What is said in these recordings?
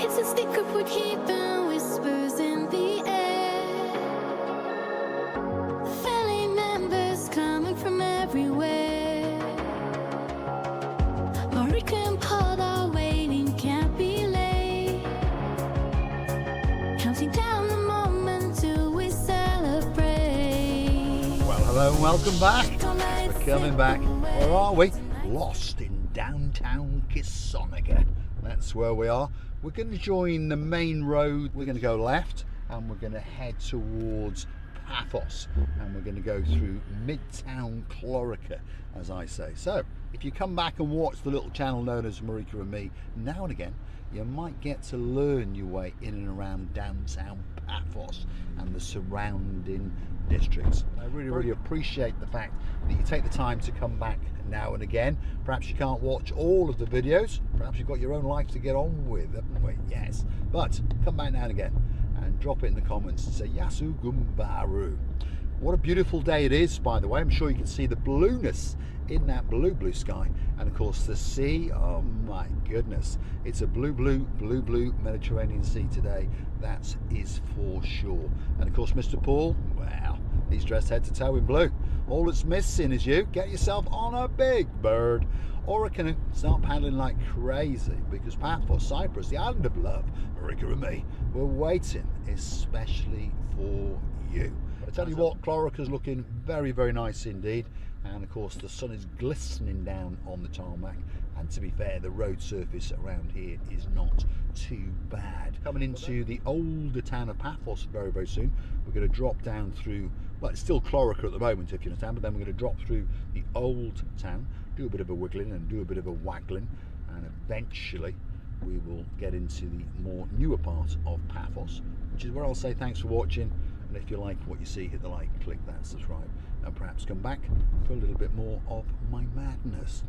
It's a secret we're keeping, whispers in the air. Family members coming from everywhere. Marika and Paul are waiting, can't be late. Counting down the moment till we celebrate. Well, hello and welcome back. Thanks for coming back. Where are we? Lost in downtown Chlorakas. That's where we are. We're going to join the main road. We're going to go left and we're going to head towards Paphos, and we're going to go through Midtown Chlorakas, as I say. So if you come back and watch the little channel known as Marika Me, now and again you might get to learn your way in and around downtown Paphos and the surrounding districts. I really appreciate the fact that you take the time to come back now and again. Perhaps you can't watch all of the videos, perhaps you've got your own life to get on with, haven't we? Yes, but come back now and again and drop it in the comments and say Yasu Gumbaru. What a beautiful day it is, by the way. I'm sure you can see the blueness in that blue sky, and of course the sea. Oh my goodness, it's a blue Mediterranean Sea today, that is for sure. And of course Mr. Paul, well, he's dressed head to toe in blue. All that's missing is you. Get yourself on a big bird or a canoe, start paddling like crazy, because Paphos, Cyprus, the island of love, Marika Me, we're waiting especially for you. I tell you what, Chlorakas looking very nice indeed, and of course the sun is glistening down on the tarmac, and to be fair, the road surface around here is not too bad. Coming into the older town of Paphos very soon. We're going to drop down through, well, it's still Chlorakas at the moment, if you understand, but then we're going to drop through the old town, do a bit of a wiggling and do a bit of a waggling, and eventually we will get into the more newer part of Paphos, which is where I'll say thanks for watching. And if you like what you see, hit the like, click that subscribe, and perhaps come back for a little bit more of my madness.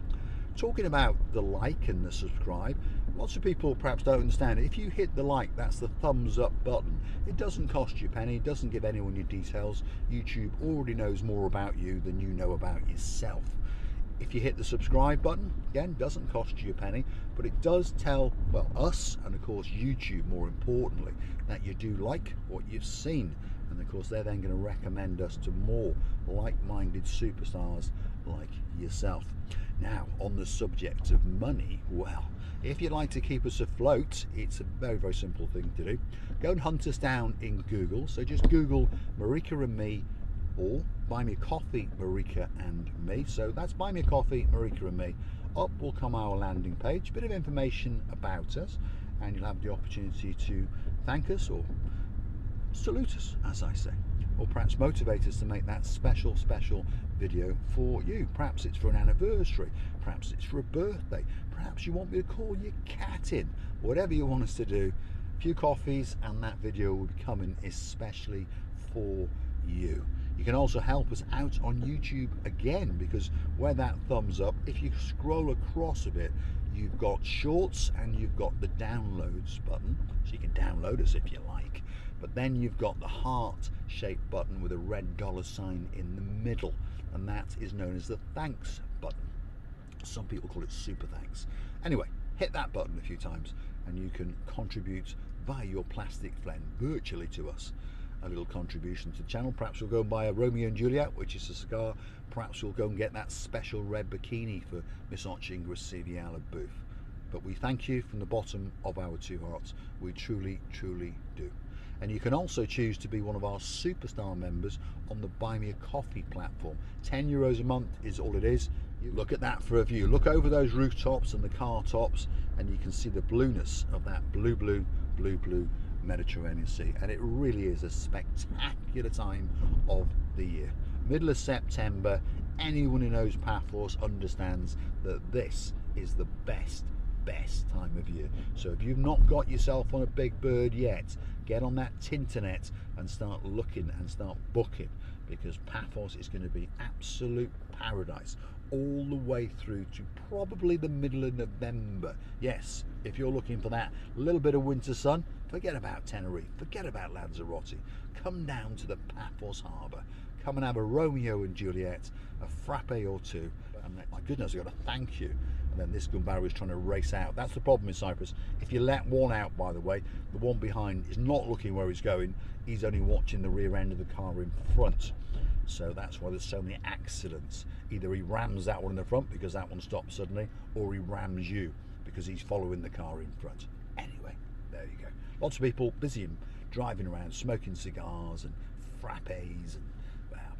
Talking about the like and the subscribe, lots of people perhaps don't understand it. If you hit the like, that's the thumbs up button. It doesn't cost you a penny, it doesn't give anyone your details. YouTube already knows more about you than you know about yourself. If you hit the subscribe button, again, doesn't cost you a penny, but it does tell, well, us, and of course YouTube more importantly, that you do like what you've seen. And of course they're then going to recommend us to more like-minded superstars like yourself. Now, on the subject of money, well, if you'd like to keep us afloat, it's a very simple thing to do. Go and hunt us down in Google. So just Google Marika and Me, or Buy Me a Coffee Marika and Me. So that's Buy Me a Coffee Marika and Me. Up will come our landing page, bit of information about us, and you'll have the opportunity to thank us or salute us, as I say, or perhaps motivate us to make that special video for you. Perhaps it's for an anniversary, perhaps it's for a birthday, perhaps you want me to call your cat in. Whatever you want us to do, a few coffees and that video will be coming especially for you. You can also help us out on YouTube again, because where that thumbs up, if you scroll across a bit, you've got shorts and you've got the downloads button, so you can download us if you like. But then you've got the heart-shaped button with a red $sign in the middle, and that is known as the thanks button. Some people call it super thanks. Anyway, hit that button a few times and you can contribute via your plastic friend virtually to us. A little contribution to the channel. Perhaps we'll go and buy a Romeo and Juliet, which is a cigar. Perhaps we'll go and get that special red bikini for Miss Ochingris Civiala booth. But we thank you from the bottom of our two hearts. We truly do. And you can also choose to be one of our superstar members on the Buy Me a Coffee platform. €10 a month is all it is. You look at that for a view. Look over those rooftops and the car tops, and you can see the blueness of that blue Mediterranean Sea. And it really is a spectacular time of the year. Middle of September, anyone who knows Paphos understands that this is the best time of year. So if you've not got yourself on a big bird yet, get on that tinternet and start looking and start booking, because Paphos is going to be absolute paradise all the way through to probably the middle of November. Yes, if you're looking for that little bit of winter sun, forget about Tenerife, forget about Lanzarote, come down to the Paphos Harbour, come and have a Romeo and Juliet, a frappe or two, and my goodness, I got a thank you. And then this gun barrel is trying to race out. That's the problem in Cyprus. If you let one out, by the way, the one behind is not looking where he's going. He's only watching the rear end of the car in front. So that's why there's so many accidents. Either he rams that one in the front because that one stops suddenly, or he rams you because he's following the car in front. Anyway, there you go. Lots of people busy driving around, smoking cigars and frappes and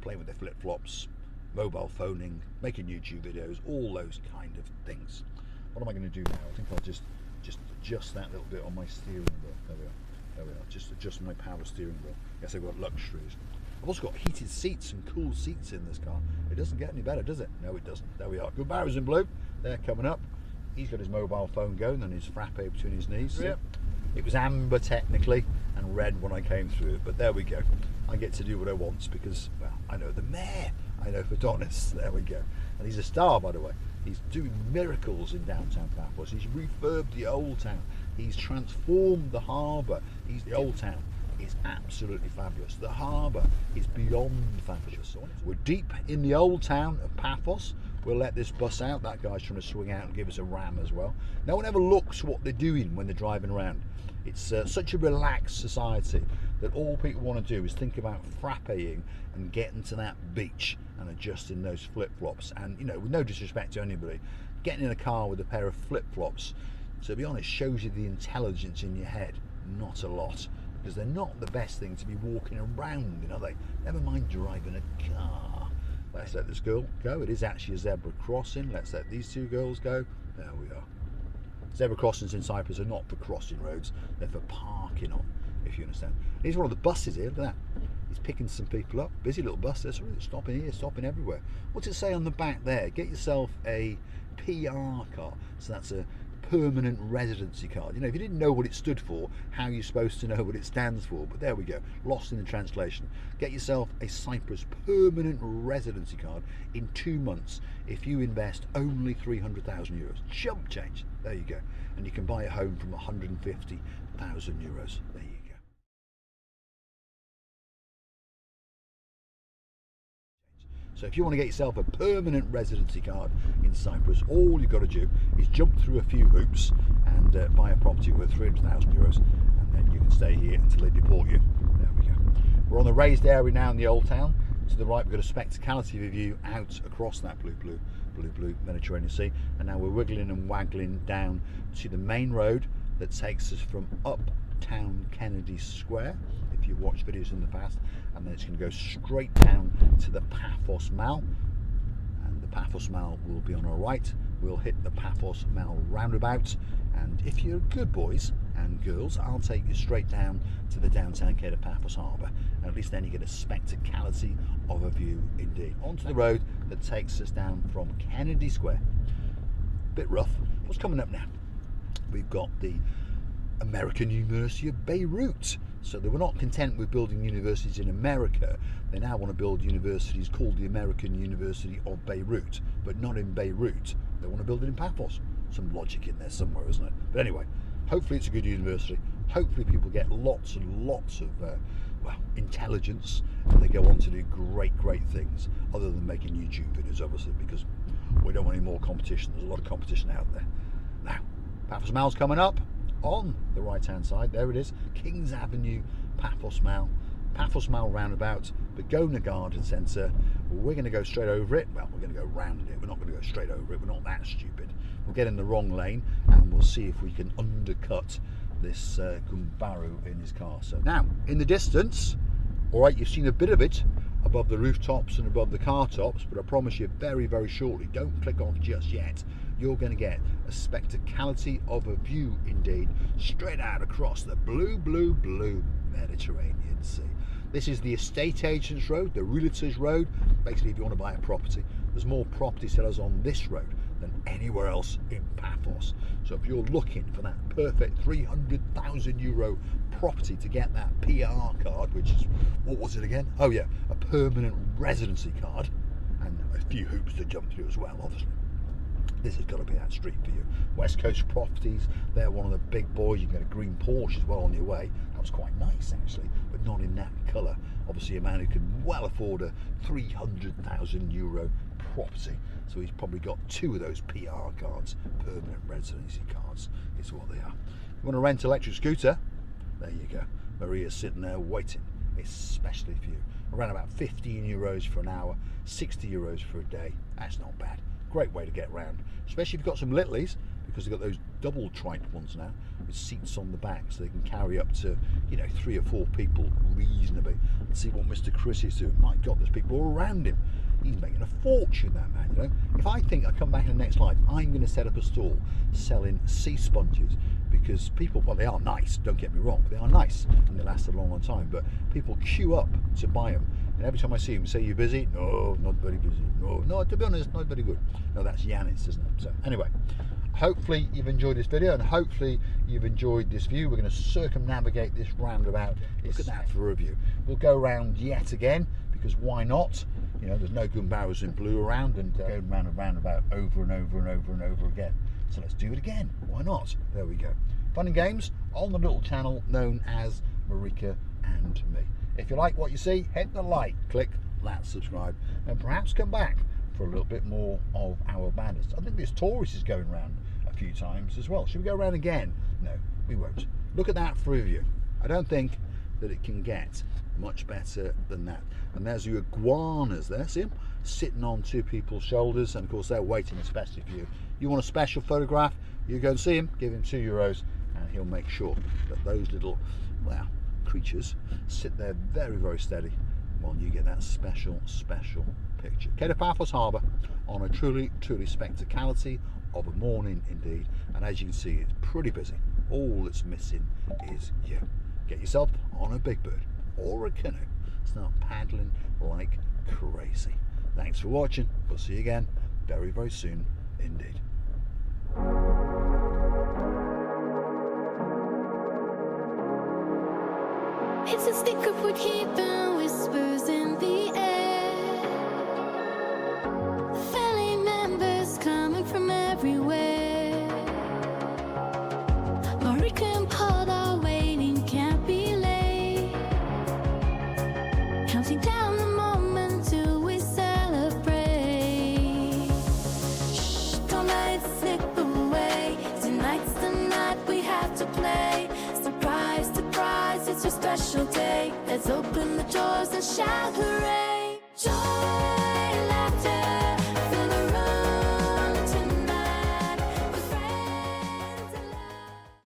playing with their flip-flops, mobile phoning, making YouTube videos, all those kind of things. What am I going to do now? I think I'll just adjust that little bit on my steering wheel. There we are. There we are. Just adjust my power steering wheel. Yes, I've got luxuries. I've also got heated seats and cool seats in this car. It doesn't get any better, does it? No, it doesn't. There we are. Good barrels in blue. They're coming up. He's got his mobile phone going and his frappe between his knees. Yep. It was amber technically and red when I came through it, but there we go. I get to do what I want because, well, I know the mayor. I know Adonis. There we go. And he's a star, by the way. He's doing miracles in downtown Paphos. He's refurbed the Old Town. He's transformed the harbour. The Old Town is absolutely fabulous. The harbour is beyond fabulous. We're deep in the Old Town of Paphos. We'll let this bus out. That guy's trying to swing out and give us a ram as well. No one ever looks what they're doing when they're driving around. It's such a relaxed society that all people want to do is think about frappeing and getting to that beach and adjusting those flip-flops. And, you know, with no disrespect to anybody, getting in a car with a pair of flip-flops, to be honest, shows you the intelligence in your head. Not a lot, because they're not the best thing to be walking around in, are they? Never mind driving a car. Let's let this girl go. It is actually a zebra crossing. Let's let these two girls go. There we are. Zebra crossings in Cyprus are not for crossing roads, they're for parking on, if you understand. Here's one of the buses here, look at that. He's picking some people up. Busy little bus, that's really stopping here, stopping everywhere. What's it say on the back there? Get yourself a PR card. So that's a permanent residency card. You know, if you didn't know what it stood for, how are you supposed to know what it stands for? But there we go, lost in the translation. Get yourself a Cyprus permanent residency card in 2 months if you invest only 300,000 euros. Chump change. There you go. And you can buy a home from 150,000 euros. There you go. So if you want to get yourself a permanent residency card in Cyprus, all you've got to do is jump through a few hoops and buy a property worth 300,000 euros, and then you can stay here until they deport you. There we go. We're on the raised area now in the Old Town. To the right, we've got a spectacularity view out across that blue Mediterranean Sea, and now we're wiggling and waggling down to the main road that takes us from uptown Kennedy Square, if you've watched videos in the past, and then it's going to go straight down to the Paphos Mall, and the Paphos Mall will be on our right. We'll hit the Paphos Mall roundabout, and if you're good boys and girls, I'll take you straight down to the downtown Kato Paphos Harbour, and at least then you get a spectacularity of a view indeed. Onto the road that takes us down from Kennedy Square. Bit rough. What's coming up now? We've got the American University of Beirut. So they were not content with building universities in America. They now want to build universities called the American University of Beirut, but not in Beirut. They want to build it in Paphos. Some logic in there somewhere, isn't it? But anyway, hopefully it's a good university. Hopefully people get lots and lots of well, intelligence, and they go on to do great things other than making YouTube videos, obviously, because we don't want any more competition. There's a lot of competition out there. Now, Paphos Mall's coming up on the right hand side. There it is, Kings Avenue, Paphos Mall roundabout, Begona Garden Centre. We're going to go straight over it. Well, we're going to go round it. We're not going to go straight over it. We're not that stupid. We'll get in the wrong lane and we'll see if we can undercut this Gumbaru in his car. So now, in the distance, all right, you've seen a bit of it above the rooftops and above the car tops, but I promise you very shortly, don't click off just yet, you're going to get a spectacularity of a view indeed, straight out across the blue Mediterranean Sea. This is the estate agents road, the realtors road. Basically, if you want to buy a property, there's more property sellers on this road than anywhere else in Paphos. So if you're looking for that perfect 300,000 euro property to get that PR card, which is, what was it again? Oh yeah, a permanent residency card, and a few hoops to jump through as well, obviously. This has got to be that street for you. West Coast Properties, they're one of the big boys. You can get a green Porsche as well on your way. That was quite nice actually, but not in that colour. Obviously a man who can well afford a €300,000 property. So he's probably got 2 of those PR cards, permanent residency cards is what they are. You want to rent an electric scooter? There you go. Maria's sitting there waiting, especially for you. Around about €15 for an hour, €60 for a day. That's not bad. Great way to get round, especially if you've got some littlies, because they've got those double trike ones now with seats on the back, so they can carry up to 3 or 4 people reasonably. And see what Mr. Chris is doing. My God, there's people all around him. He's making a fortune, that man. If I think I come back in the next life, I'm going to set up a stall selling sea sponges, because people, well, they are nice, don't get me wrong, they are nice and they last a long, long time, but people queue up to buy them. And every time I see him, say, "You busy?" "No, not very busy." No, to be honest, not very good. No, that's Yanis, isn't it? So anyway, hopefully you've enjoyed this video, and hopefully you've enjoyed this view. We're going to circumnavigate this roundabout. Look at that for a review. We'll go round yet again, because why not? There's no Gumbaras in blue around, and going round and roundabout over and over and over and over again. So let's do it again. Why not? There we go. Fun and games on the little channel known as Marika and Me. If you like what you see, hit the like, click that subscribe, and perhaps come back for a little bit more of our bandits. I think this Taurus is going round a few times as well. Should we go around again? No, we won't. Look at that for review. I don't think that it can get much better than that. And there's your iguanas there, see them? Sitting on 2 people's shoulders, and of course they're waiting especially for you. You want a special photograph, you go and see him, give him €2, and he'll make sure that those little, well, creatures sit there very, very steady while you get that special picture. Kato Paphos Harbour on a truly spectacality of a morning indeed, and as you can see, it's pretty busy. All that's missing is you. Get yourself on a big bird or a canoe, start paddling like crazy. Thanks for watching. We'll see you again very, very soon indeed. It's a secret we're keeping, whispers in the air. Family members coming from everywhere. Marika and Paul are waiting, can't be late. Counting down the moment till we celebrate. Shh, don't let it slip away. Tonight's the night we have to play. Surprise, surprise, it's your special day. Let's open the doors and shout hooray. Joy.